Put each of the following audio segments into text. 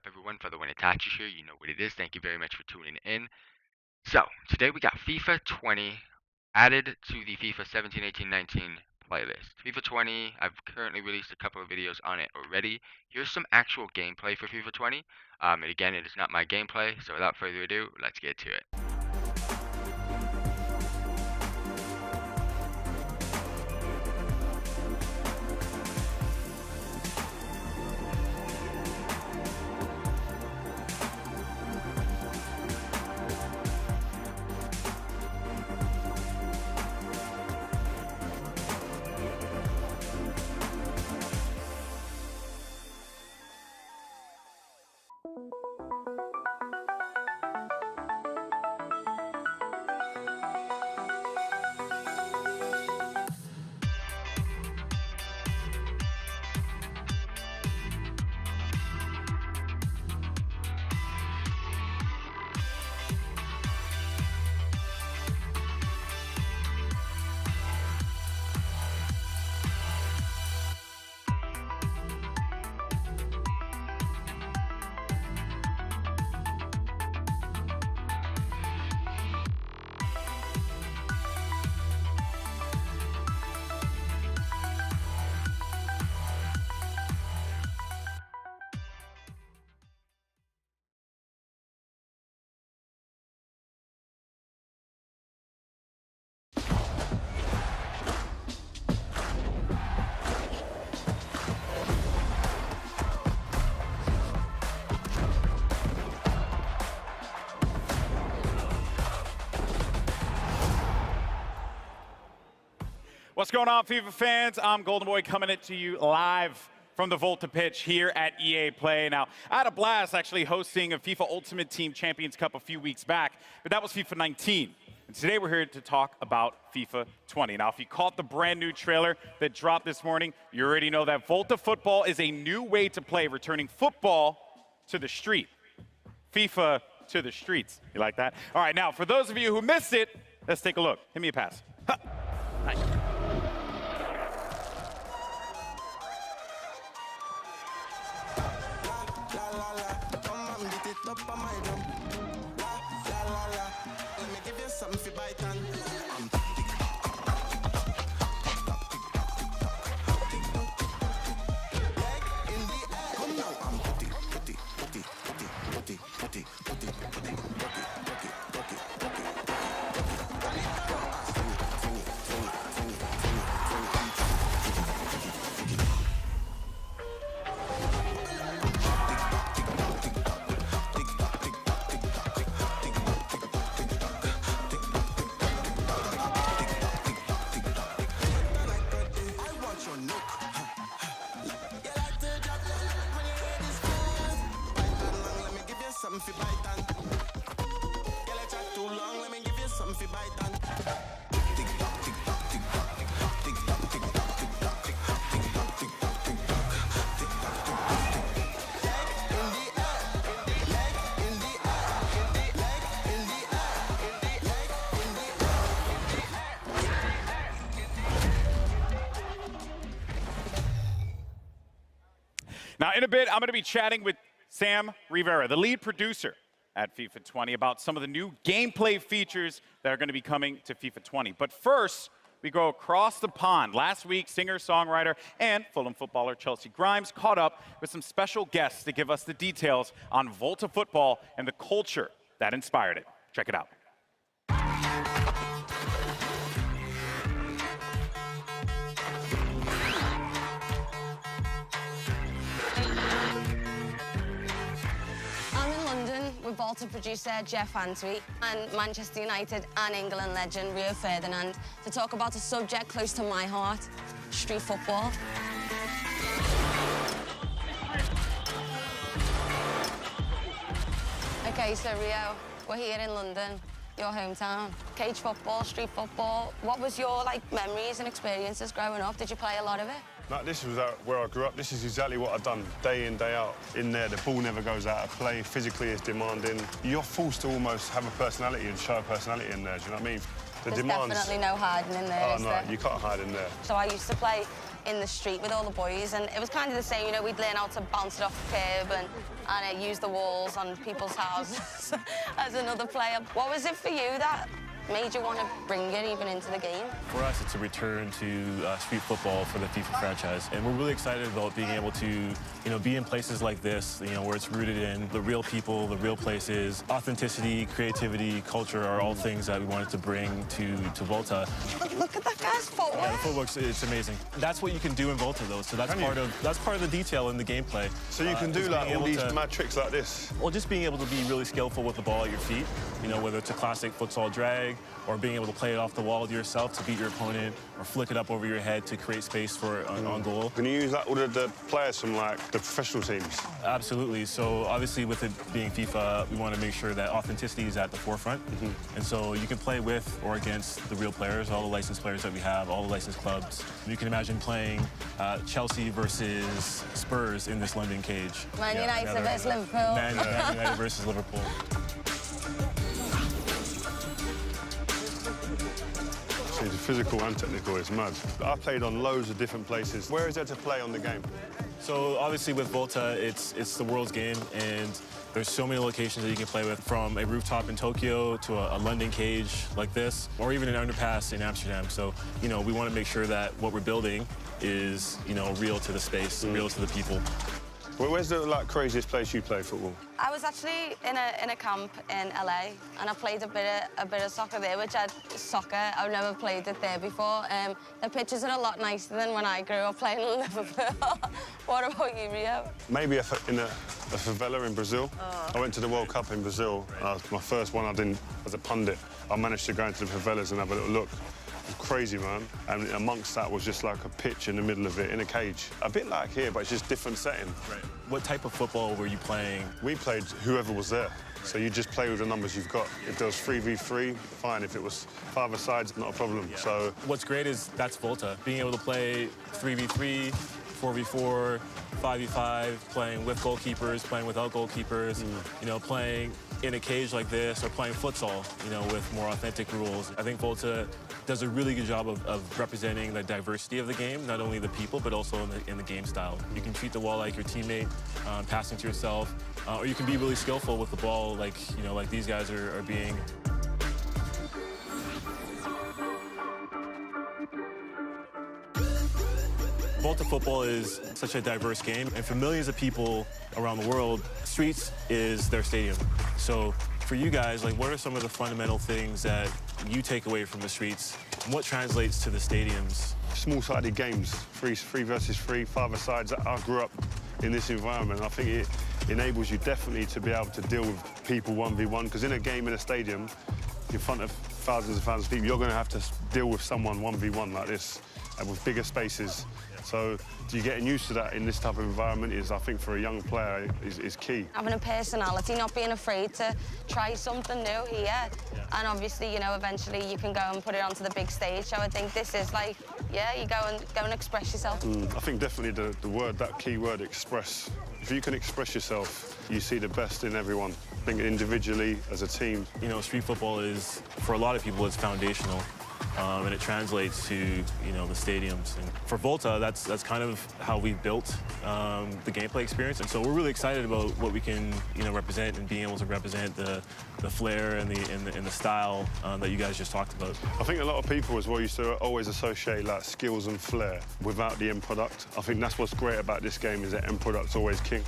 up, everyone? FTWitachi here. You know what it is. Thank you very much for tuning in. So, today we got FIFA 20 added to the FIFA 17, 18, 19 playlist. FIFA 20, I've currently released a couple of videos on it already. Here's some actual gameplay for FIFA 20. And again, it is not my gameplay, so without further ado, let's get to it. What's going on, FIFA fans? I'm Golden Boy coming to you live from the Volta pitch here at EA Play. Now, I had a blast actually hosting a FIFA Ultimate Team Champions Cup a few weeks back, but that was FIFA 19. And today we're here to talk about FIFA 20. Now, if you caught the brand new trailer that dropped this morning, you already know that Volta Football is a new way to play, returning football to the street. FIFA to the streets. You like that? All right, now, for those of you who missed it, let's take a look. Hit me a pass. Huh. Nice. Up on my drum. La la la la. Let me give you something for bite on. Leg in the air. Come now. I'm putty. Now, in a bit, I'm going to be chatting with Sam Rivera, the lead producer at FIFA 20, about some of the new gameplay features that are going to be coming to FIFA 20. But first, we go across the pond. Last week, singer-songwriter and Fulham footballer Chelsea Grimes caught up with some special guests to give us the details on Volta football and the culture that inspired it. Check it out. With Volta producer Jeff Antwi and Manchester United and England legend Rio Ferdinand to talk about a subject close to my heart, street football. Okay, so Rio, we're here in London, your hometown. Cage football, street football. What was your memories and experiences growing up? Did you play a lot of it? No, this was where I grew up. This is exactly what I've done day in, day out. In there, the ball never goes out of play. Physically, it's demanding. You're forced to almost have a personality and show a personality in there. Do you know what I mean? There's definitely no hiding in there, is there? You can't hide in there. So I used to play in the street with all the boys, and it was kind of the same. You know, we'd learn how to bounce it off the curb and use the walls on people's houses as another player. What was it for you that made you want to bring it even into the game? For us, it's a return to street football for the FIFA franchise, and we're really excited about being able to, be in places like this, where it's rooted in the real people, the real places. Authenticity, creativity, culture are all things that we wanted to bring to Volta. Look at that guy's footwork. Yeah, the footwork's it's amazing. That's what you can do in Volta, though. So that's part of the detail in the gameplay. So you can do like all these mad tricks like this. Well, just being able to be really skillful with the ball at your feet. Whether it's a classic futsal drag, or being able to play it off the wall to yourself to beat your opponent, or flick it up over your head to create space for on goal. Can you use that with the players from like the professional teams? Absolutely. So obviously with it being FIFA, we want to make sure that authenticity is at the forefront. And so you can play with or against the real players, all the licensed players that we have, all the licensed clubs. You can imagine playing Chelsea versus Spurs in this London cage. Man United versus Liverpool. Man United versus Liverpool. The physical and technical is mad. I've played on loads of different places. Where is there to play on the game? So obviously with Volta, it's the world's game, and there's so many locations that you can play with, from a rooftop in Tokyo to a London cage like this, or even an underpass in Amsterdam. So, we want to make sure that what we're building is, real to the space, real to the people. Well, where's the craziest place you play football? I was actually in a camp in LA, and I played a bit of soccer there, I've never played it there before. The pitches are a lot nicer than when I grew up playing in Liverpool. What about you, Rio? Maybe in a favela in Brazil. I went to the World Cup in Brazil. My first one I did as a pundit. I managed to go into the favelas and have a little look. It was crazy, man. And amongst that was just like a pitch in the middle of it, in a cage. A bit like here, but it's just different setting. Right. What type of football were you playing? We played whoever was there. So you just play with the numbers you've got. If there was 3v3, fine. If it was 5-a-side, not a problem. Yeah. So what's great is that's Volta. Being able to play 3v3, 4v4, 5v5, playing with goalkeepers, playing without goalkeepers, playing in a cage like this, or playing futsal, with more authentic rules. I think Volta does a really good job of representing the diversity of the game, not only the people, but also in the game style. You can treat the wall like your teammate, passing to yourself, or you can be really skillful with the ball, like these guys are being. Volta football is such a diverse game, and for millions of people around the world, streets is their stadium. So for you guys, what are some of the fundamental things that you take away from the streets, and what translates to the stadiums? Small-sided games, three versus three, 5-a-sides. I grew up in this environment. I think it enables you definitely to be able to deal with people 1v1, because in a game in a stadium, in front of thousands of people, you're going to have to deal with someone 1v1 like this, and with bigger spaces. So getting used to that in this type of environment is, I think, for a young player, is key. Having a personality, not being afraid to try something new here. Yeah. And obviously, eventually you can go and put it onto the big stage. So I think this is you go and express yourself. I think definitely the word, that key word, express. If you can express yourself, you see the best in everyone. I think individually, as a team. Street football is, for a lot of people, it's foundational. And it translates to, the stadiums. And for Volta, that's kind of how we've built the gameplay experience. And so we're really excited about what we can, represent, and being able to represent the flair and the style that you guys just talked about. I think a lot of people as well used to always associate skills and flair without the end product. I think that's what's great about this game, is that end product's always king.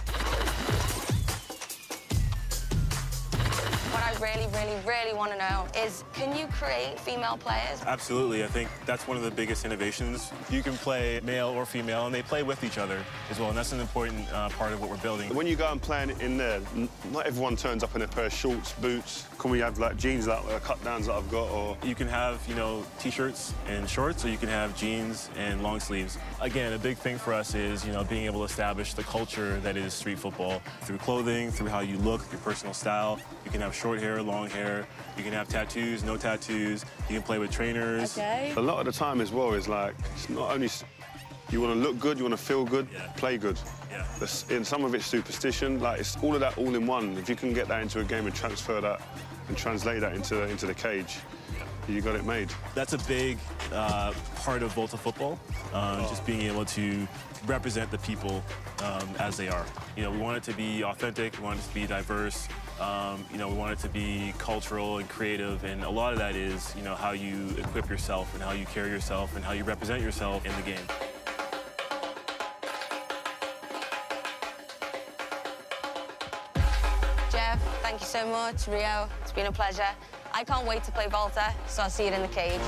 Really want to know is, can you create female players? Absolutely. I think that's one of the biggest innovations. You can play male or female, and they play with each other as well, and that's an important part of what we're building. When you go and play in there, not everyone turns up in a pair of shorts, boots. Can we have jeans, cut-downs that I've got, or...? You can have, T-shirts and shorts, or you can have jeans and long sleeves. Again, a big thing for us is, being able to establish the culture that is street football through clothing, through how you look, your personal style. You can have short hair, long hair. You can have tattoos, no tattoos. You can play with trainers. Okay. A lot of the time as well is it's not only you want to look good, you want to feel good, play good. Yeah. In some of it's superstition, it's all of that all in one. If you can get that into a game and transfer that and translate that into the cage, you got it made. That's a big part of Volta football, just being able to represent the people as they are. You know, we want it to be authentic, we want it to be diverse, you know, we want it to be cultural and creative, and a lot of that is, you know, how you equip yourself and how you carry yourself and how you represent yourself in the game. Jeff, thank you so much. Rio, it's been a pleasure. I can't wait to play Volta, so I'll see you in the cage.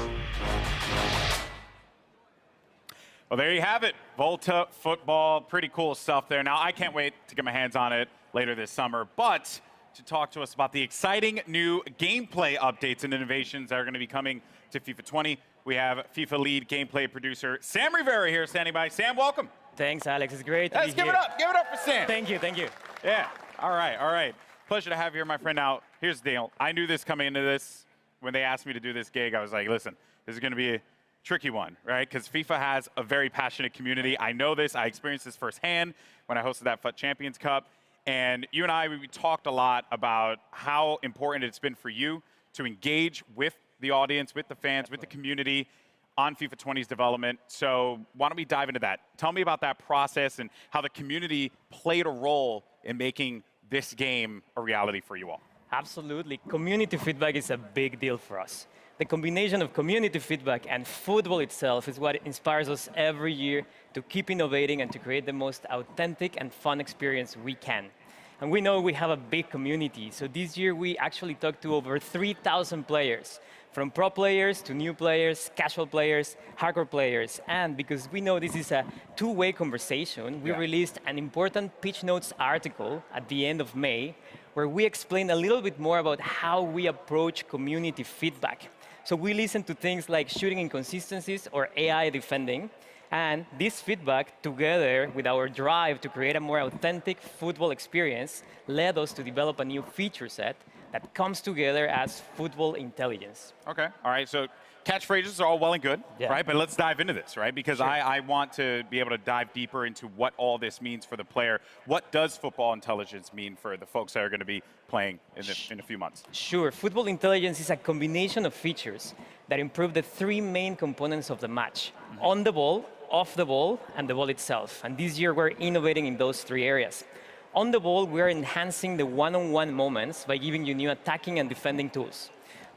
Well, there you have it. Volta football, pretty cool stuff there. Now, I can't wait to get my hands on it later this summer, but to talk to us about the exciting new gameplay updates and innovations that are going to be coming to FIFA 20, we have FIFA lead gameplay producer Sam Rivera here standing by. Sam, welcome. Thanks, Alex. It's great to Let's be give here. it up. Give it up for Sam. Thank you, thank you. Yeah. All right, all right. Pleasure to have you here, my friend. Now, here's the deal. I knew this coming into this. When they asked me to do this gig, I was like, listen, this is going to be a tricky one, right? Because FIFA has a very passionate community. I know this. I experienced this firsthand when I hosted that FUT Champions Cup. And you and I, we talked a lot about how important it's been for you to engage with the audience, with the fans, with the community on FIFA 20's development. So why don't we dive into that? Tell me about that process and how the community played a role in making this game a reality for you all. Absolutely. Community feedback is a big deal for us. The combination of community feedback and football itself is what inspires us every year to keep innovating and to create the most authentic and fun experience we can. And we know we have a big community, so this year we actually talked to over 3,000 players, from pro players to new players, casual players, hardcore players. And because we know this is a two-way conversation, we released an important pitch notes article at the end of May, where we explain a little bit more about how we approach community feedback. So we listen to things like shooting inconsistencies or AI defending, and this feedback, together with our drive to create a more authentic football experience, led us to develop a new feature set that comes together as football intelligence. Okay, all right, so catchphrases are all well and good, Yeah. right? But let's dive into this, right? Because Sure. I want to be able to dive deeper into what all this means for the player. What does football intelligence mean for the folks that are going to be playing in a few months? Sure, football intelligence is a combination of features that improve the three main components of the match: on the ball, off the ball, and the ball itself. And this year we're innovating in those three areas. On the ball, we're enhancing the one-on-one moments by giving you new attacking and defending tools.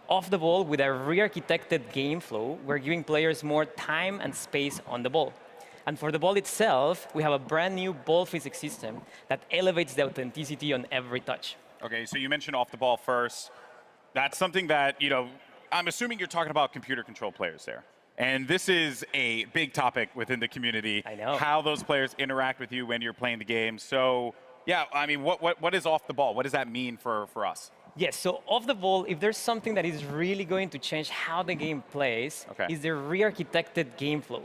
Off the ball, with a re-architected game flow, we're giving players more time and space on the ball. And for the ball itself, we have a brand new ball physics system that elevates the authenticity on every touch. Okay, so you mentioned off the ball first. That's something that, you know, I'm assuming you're talking about computer control players there. And this is a big topic within the community. I know. How those players interact with you when you're playing the game. So, yeah, I mean, what is off the ball? What does that mean for us? Yes, so off the ball, if there's something that is really going to change how the game plays, is the re-architected game flow.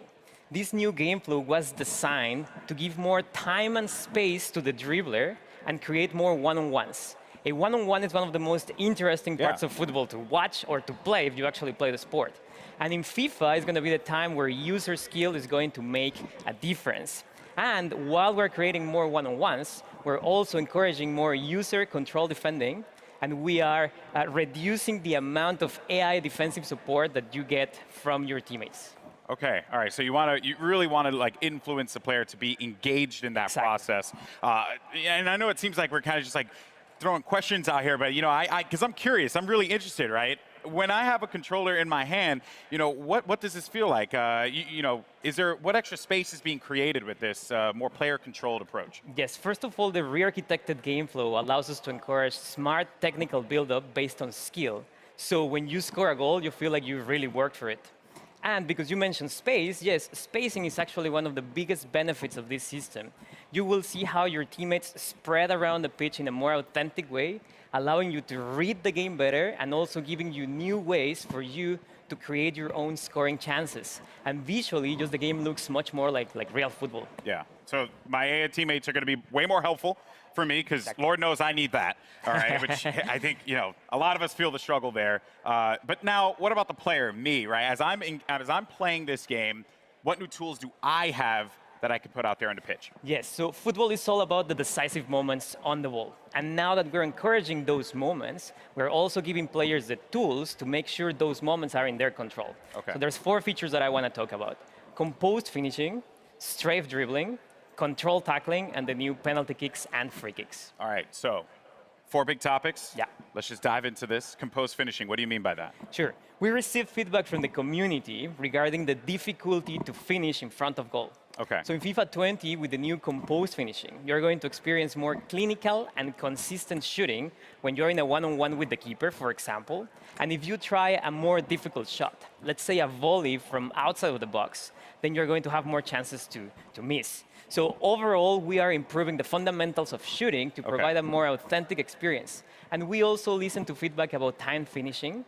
This new game flow was designed to give more time and space to the dribbler and create more one-on-ones. A one-on-one is one of the most interesting parts of football to watch or to play if you actually play the sport. And in FIFA, it's going to be the time where user skill is going to make a difference. And while we're creating more one-on-ones, we're also encouraging more user-control defending, and we are reducing the amount of AI defensive support that you get from your teammates. Okay, all right. So you really want to like influence the player to be engaged in that process. And I know it seems like we're kind of just like throwing questions out here, but you know, because I'm curious, I'm really interested, right? When I have a controller in my hand, you know, what does this feel like? You know, what extra space is being created with this more player-controlled approach? Yes, first of all, the re-architected game flow allows us to encourage smart technical build-up based on skill. So when you score a goal, you feel like you really worked for it. And because you mentioned space, yes, spacing is actually one of the biggest benefits of this system. You will see how your teammates spread around the pitch in a more authentic way, allowing you to read the game better and also giving you new ways for you to create your own scoring chances. And visually, just the game looks much more like real football. Yeah, so my AI teammates are going to be way more helpful for me because Lord knows I need that, all right? Which I think, you know, a lot of us feel the struggle there. But now, what about the player, me, right? As I'm playing this game, what new tools do I have that I could put out there on the pitch? Yes, so football is all about the decisive moments on the ball. And now that we're encouraging those moments, we're also giving players the tools to make sure those moments are in their control. Okay. So there's 4 features that I want to talk about. Composed finishing, strafe dribbling, control tackling, and the new penalty kicks and free kicks. All right, so 4 big topics. Yeah. Let's just dive into this. Composed finishing, what do you mean by that? Sure. We received feedback from the community regarding the difficulty to finish in front of goal. Okay. So in FIFA 20, with the new composed finishing, you're going to experience more clinical and consistent shooting when you're in a one-on-one with the keeper, for example. And if you try a more difficult shot, let's say a volley from outside of the box, then you're going to have more chances to miss. So overall, we are improving the fundamentals of shooting to provide a more authentic experience. And we also listen to feedback about time finishing.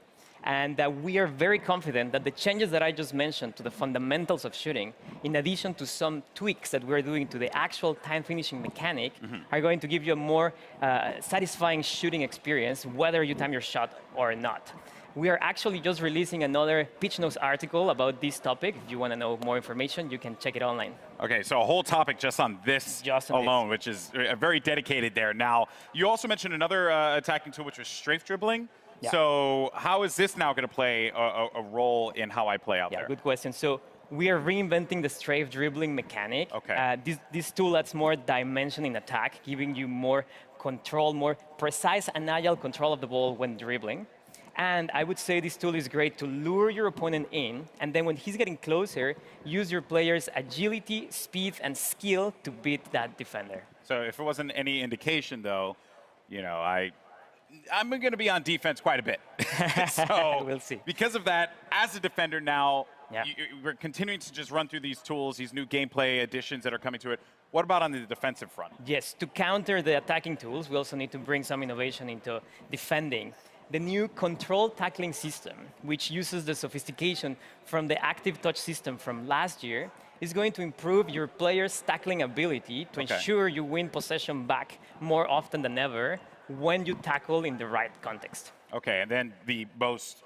And we are very confident that the changes that I just mentioned to the fundamentals of shooting, in addition to some tweaks that we're doing to the actual time finishing mechanic, are going to give you a more satisfying shooting experience, whether you time your shot or not. We are actually just releasing another Pitch Notes article about this topic. If you want to know more information, you can check it online. Okay, so a whole topic just on this alone, which is very dedicated there. Now, you also mentioned another attacking tool, which was strafe dribbling. Yeah. So how is this now going to play a role in how I play out there? Yeah, good question. So we are reinventing the strafe dribbling mechanic. Okay. This tool adds more dimension in attack, giving you more control, more precise and agile control of the ball when dribbling. And I would say this tool is great to lure your opponent in, and then when he's getting closer, use your player's agility, speed, and skill to beat that defender. So if it wasn't any indication, though, you know, I'm going to be on defense quite a bit. So we'll see. Because of that, as a defender now, we're continuing to just run through these tools, these new gameplay additions that are coming to it. What about on the defensive front? Yes, to counter the attacking tools, we also need to bring some innovation into defending. The new control tackling system, which uses the sophistication from the active touch system from last year, is going to improve your player's tackling ability to ensure you win possession back more often than ever when you tackle in the right context. Okay, and then the most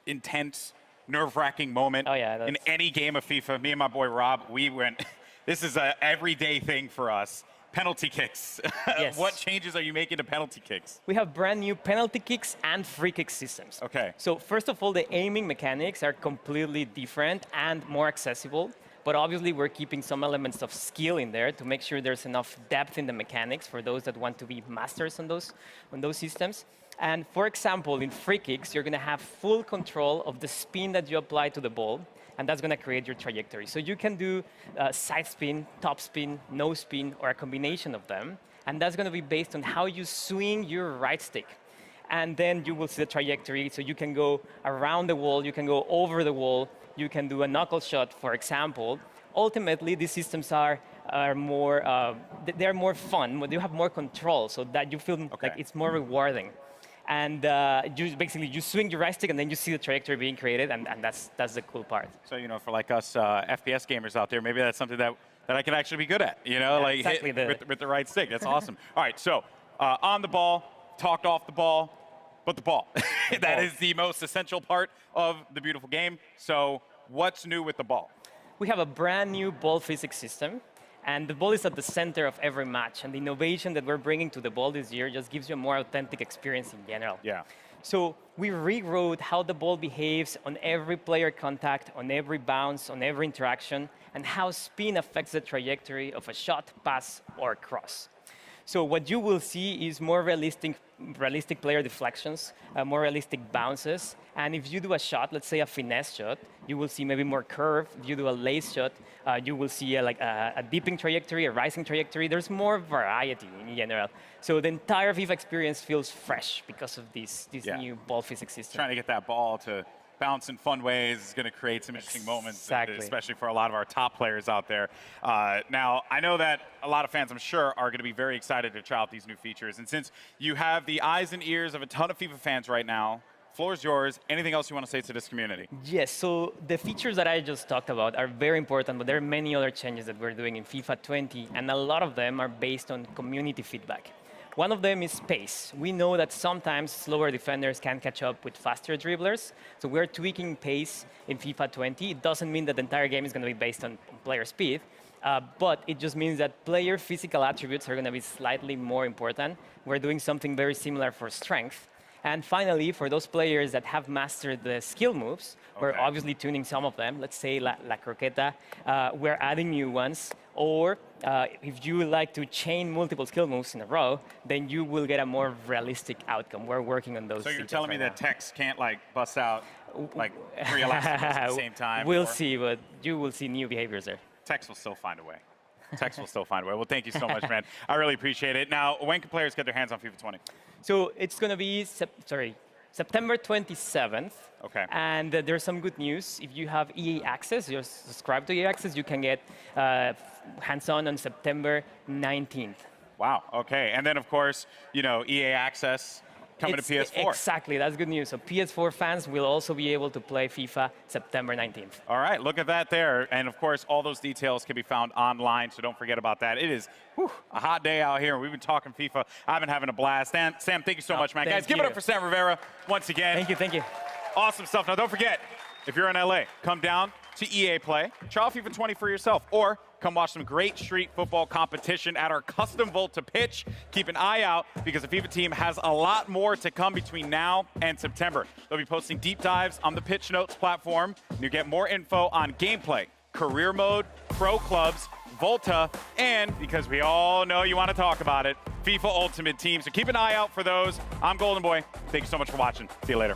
intense, nerve-wracking moment in any game of FIFA, me and my boy Rob, we went, this is an everyday thing for us. Penalty kicks. Yes. What changes are you making to penalty kicks? We have brand new penalty kicks and free kick systems. Okay. So first of all, the aiming mechanics are completely different and more accessible. But obviously, we're keeping some elements of skill in there to make sure there's enough depth in the mechanics for those that want to be masters on those systems. And for example, in free kicks, you're going to have full control of the spin that you apply to the ball. And that's going to create your trajectory. So you can do side spin, top spin, no spin, or a combination of them. And that's going to be based on how you swing your right stick. And then you will see the trajectory. So you can go around the wall, you can go over the wall, you can do a knuckle shot, for example. Ultimately, these systems are more, they're more fun. You have more control, so that you feel like it's more rewarding. And you swing your right stick, and then you see the trajectory being created, and that's the cool part. So, you know, for like us FPS gamers out there, maybe that's something that I can actually be good at, you know, like exactly hit with the right stick. That's awesome. All right, so on the ball, talked off the ball, but the ball. That is the most essential part of the beautiful game. So what's new with the ball? We have a brand new ball physics system. And the ball is at the center of every match. And the innovation that we're bringing to the ball this year just gives you a more authentic experience in general. Yeah. So we rewrote how the ball behaves on every player contact, on every bounce, on every interaction, and how spin affects the trajectory of a shot, pass, or cross. So what you will see is more realistic player deflections, more realistic bounces. And if you do a shot, let's say a finesse shot, you will see maybe more curve. If you do a lace shot, you will see a dipping trajectory, a rising trajectory. There's more variety in general. So the entire FIFA experience feels fresh because of this new ball physics system. Trying to get that ball to bounce in fun ways is going to create some interesting moments, especially for a lot of our top players out there. Now, I know that a lot of fans, I'm sure, are going to be very excited to try out these new features. And since you have the eyes and ears of a ton of FIFA fans right now, floor is yours. Anything else you want to say to this community? Yes, so the features that I just talked about are very important, but there are many other changes that we're doing in FIFA 20, and a lot of them are based on community feedback. One of them is pace. We know that sometimes slower defenders can catch up with faster dribblers, so we're tweaking pace in FIFA 20. It doesn't mean that the entire game is going to be based on player speed. but it just means that player physical attributes are going to be slightly more important. We're doing something very similar for strength. And finally, for those players that have mastered the skill moves, we're obviously tuning some of them. Let's say La Croqueta, we're adding new ones. Or if you like to chain multiple skill moves in a row, then you will get a more realistic outcome. We're working on those. So you're telling me that Tex can't like bust out like 3 elastic moves at the same time? We'll see, but you will see new behaviors there. Tex will still find a way. Tex will still find a way. Well, thank you so much, man. I really appreciate it. Now, when can players get their hands on FIFA 20? So it's going to be September 27th. Okay. And there's some good news. If you have EA Access, you're subscribed to EA Access, you can get hands-on September 19th. Wow. Okay. And then, of course, you know, EA Access coming to PS4. Exactly. That's good news. So PS4 fans will also be able to play FIFA September 19th. All right. Look at that there. And, of course, all those details can be found online, so don't forget about that. It is a hot day out here. We've been talking FIFA. I've been having a blast. Sam, thank you so much, man. Guys, give it up for Sam Rivera once again. Thank you. Thank you. Awesome stuff. Now, don't forget, if you're in LA, come down to EA Play, try out FIFA 20 for yourself, or come watch some great street football competition at our custom Volta pitch. Keep an eye out because the FIFA team has a lot more to come between now and September. They'll be posting deep dives on the Pitch Notes platform. You get more info on gameplay, career mode, pro clubs, Volta, and because we all know you want to talk about it, FIFA Ultimate Team. So keep an eye out for those. I'm Golden Boy. Thank you so much for watching. See you later.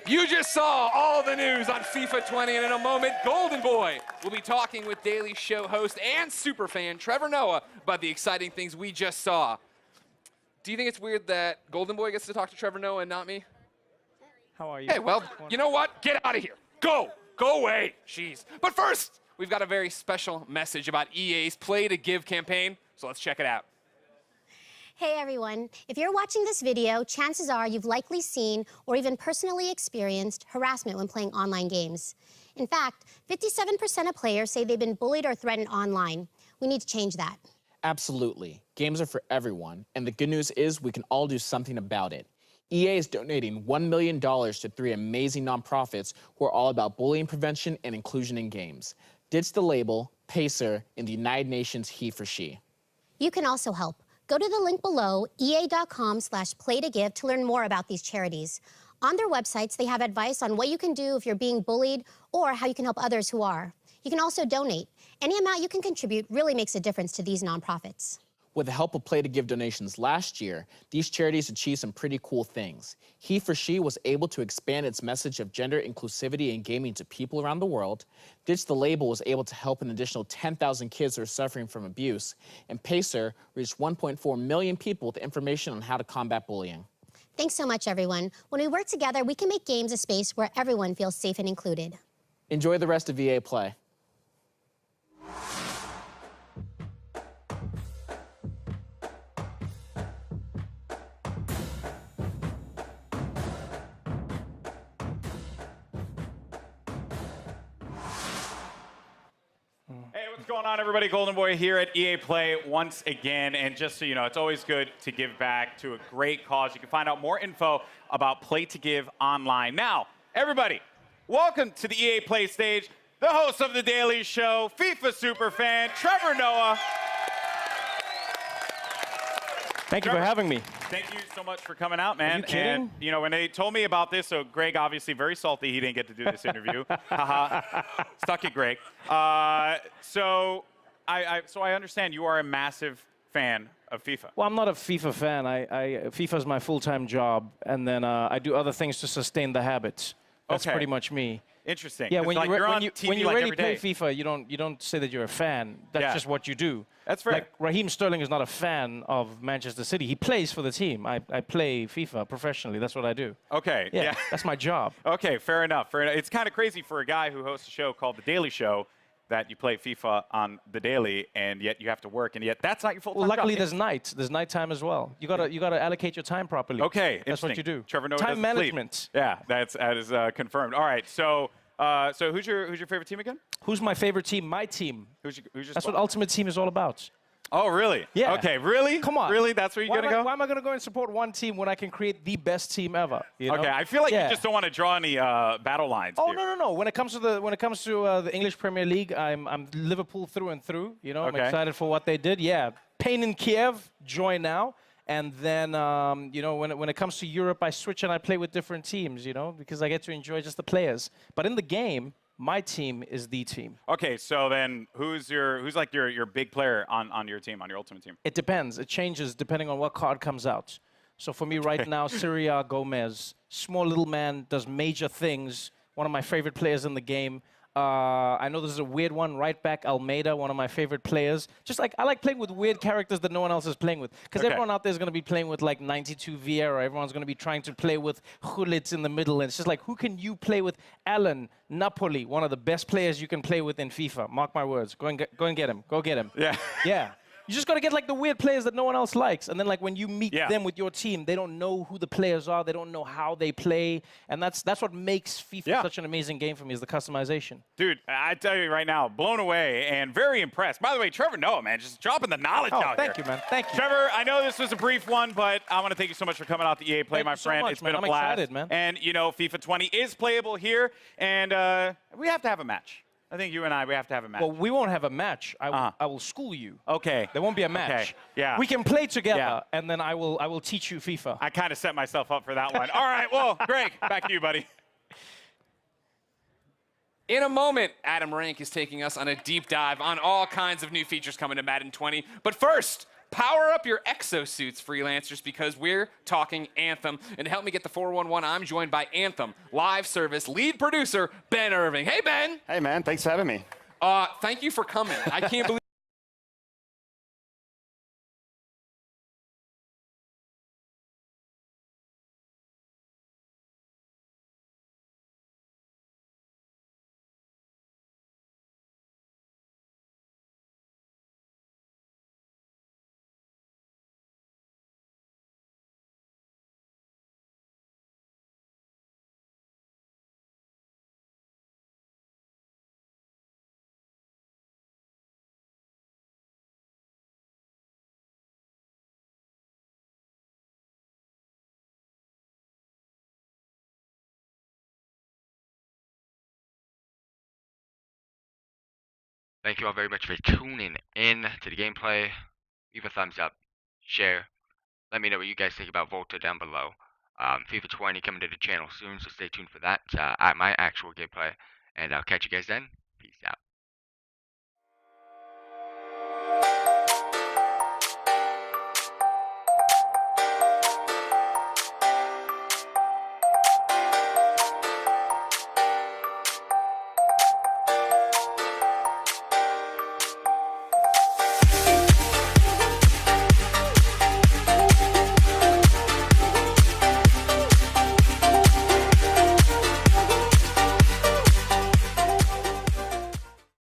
You just saw all the news on FIFA 20, and in a moment, Golden Boy will be talking with Daily Show host and superfan Trevor Noah about the exciting things we just saw. Do you think it's weird that Golden Boy gets to talk to Trevor Noah and not me? How are you? Hey, well, you know what? Get out of here. Go. Go away. Jeez. But first, we've got a very special message about EA's Play to Give campaign, so let's check it out. Hey everyone, if you're watching this video, chances are you've likely seen or even personally experienced harassment when playing online games. In fact, 57% of players say they've been bullied or threatened online. We need to change that. Absolutely. Games are for everyone, and the good news is we can all do something about it. EA is donating $1 million to 3 amazing nonprofits who are all about bullying prevention and inclusion in games. Ditch the label, Pacer, and the United Nations He for She. You can also help. Go to the link below, ea.com/playtogive to learn more about these charities. On their websites, they have advice on what you can do if you're being bullied or how you can help others who are. You can also donate. Any amount you can contribute really makes a difference to these nonprofits. With the help of Play to Give donations last year, these charities achieved some pretty cool things. He for She was able to expand its message of gender inclusivity in gaming to people around the world. Ditch the Label was able to help an additional 10,000 kids who are suffering from abuse. And Pacer reached 1.4 million people with information on how to combat bullying. Thanks so much, everyone. When we work together, we can make games a space where everyone feels safe and included. Enjoy the rest of EA Play. Hey, what's going on, everybody? Golden Boy here at EA Play once again. And just so you know, it's always good to give back to a great cause. You can find out more info about Play to Give online. Now, everybody, welcome to the EA Play stage, the host of The Daily Show, FIFA superfan, Trevor Noah. Thank you for having me. Thank you so much for coming out, man. Are you kidding? And, you know, when they told me about this, so Greg obviously very salty he didn't get to do this interview. Haha. Stuck it, Greg. So I understand you are a massive fan of FIFA. Well, I'm not a FIFA fan. FIFA is my full-time job, and then I do other things to sustain the habits. That's Okay. pretty much me. Interesting. Yeah, 'Cause, when like, you you're on when you TV when you like really every play day. FIFA, you don't say that you're a fan. That's Yeah. just what you do. That's fair. Like Raheem Sterling is not a fan of Manchester City. He plays for the team. I play FIFA professionally. That's what I do. Okay. Yeah, that's my job. Okay, fair enough. Fair enough. It's kind of crazy for a guy who hosts a show called The Daily Show that you play FIFA on The Daily, and yet you have to work, and yet that's not your full-time Well, luckily job. there's night. There's nighttime as well. You gotta allocate your time properly. Okay, that's what you interesting. do. Trevor Noah time doesn't sleep. management. Yeah, that is confirmed. All right, so who's your favorite team again? Who's my favorite team? My team. Who's your That's squad? what Ultimate Team is all about. Oh, really? Yeah. Okay, really? Come on. Really? That's where you're Why gonna am I- go? Why am I gonna go and support one team when I can create the best team ever? You know? Okay, I feel like Yeah. you just don't want to draw any battle lines. Oh here. no! When it comes to the English Premier League, I'm Liverpool through and through. You know, I'm Okay. excited for what they did. Yeah, pain in Kiev, joy now. And then you know, when it comes to Europe, I switch and I play with different teams. You know, because I get to enjoy just the players. But in the game, my team is the team. Okay, so then who's like your big player on your team, on your ultimate team? It depends. It changes depending on what card comes out. So for me right now, Syria Gomez, small little man, does major things. One of my favorite players in the game. I know this is a weird one. Right back Almeida, one of my favorite players. Just like I like playing with weird characters that no one else is playing with. Because Okay. everyone out there is going to be playing with like 92 Vieira. Everyone's going to be trying to play with Gullit in the middle. And it's just like, who can you play with? Alan, Napoli, one of the best players you can play with in FIFA. Mark my words. Go and get him. Go get him. Yeah. Yeah. You just got to get like the weird players that no one else likes. And then like when you meet Yeah. them with your team, they don't know who the players are. They don't know how they play. And that's what makes FIFA Yeah. such an amazing game for me, is the customization. Dude, I tell you right now, blown away and very impressed. By the way, Trevor Noah, man, just dropping the knowledge Oh, out thank here. you, man. Thank you. Trevor, I know this was a brief one, but I want to thank you so much for coming out to EA Play, Thank my you so friend. much, It's man. been a I'm blast. excited, man. And, you know, FIFA 20 is playable here, and we have to have a match. I think you and we have to have a match. Well, we won't have a match. I will school you. Okay. There won't be a match. Okay. Yeah. We can play together, Yeah. and then I will teach you FIFA. I kind of set myself up for that one. All right, well, Greg, back to you, buddy. In a moment, Adam Rank is taking us on a deep dive on all kinds of new features coming to Madden 20. But first, power up your exosuits, freelancers, because we're talking Anthem. And to help me get the 411, I'm joined by Anthem live service lead producer, Ben Irving. Hey, Ben. Hey, man. Thanks for having me. Thank you for coming. I can't believe Thank you all very much for tuning in to the gameplay. Leave a thumbs up, share. Let me know what you guys think about Volta down below. FIFA 20 coming to the channel soon, so stay tuned for that. My actual gameplay. And I'll catch you guys then. Peace out.